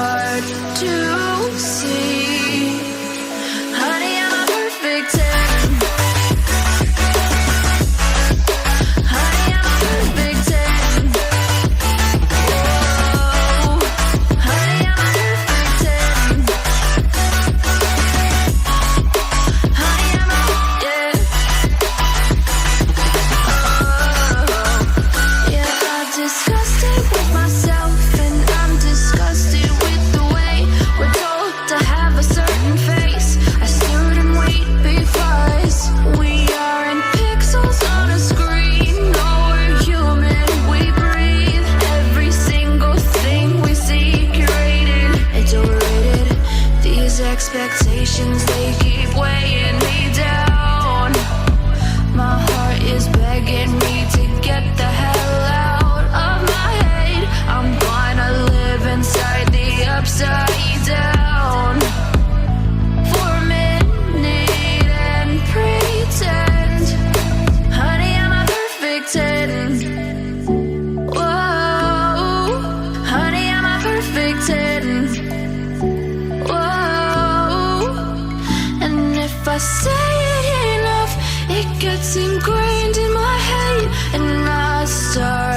hard to see. Honey, I'm a perfect 10. Honey, I'm a perfect 10. Whoa. Honey, I'm a perfect 10. Honey, I'm a, yeah. Oh, yeah, I'm disgusted with myself, and I'm disgusted with the way we're told to have a certain face, a certain weight, because we aren't pixels on a screen. No, we're human, we breathe. Every single thing we see curated, it's overrated. These expectations, they keep weighing me down. My heart is begging me to get the hell out of my head. I'm gonna live inside the upside down for a minute and pretend. Honey, I'm a perfect 10. Whoa. Honey, I'm a perfect 10. Whoa. And if I say it enough, it gets ingrained in my head, and I start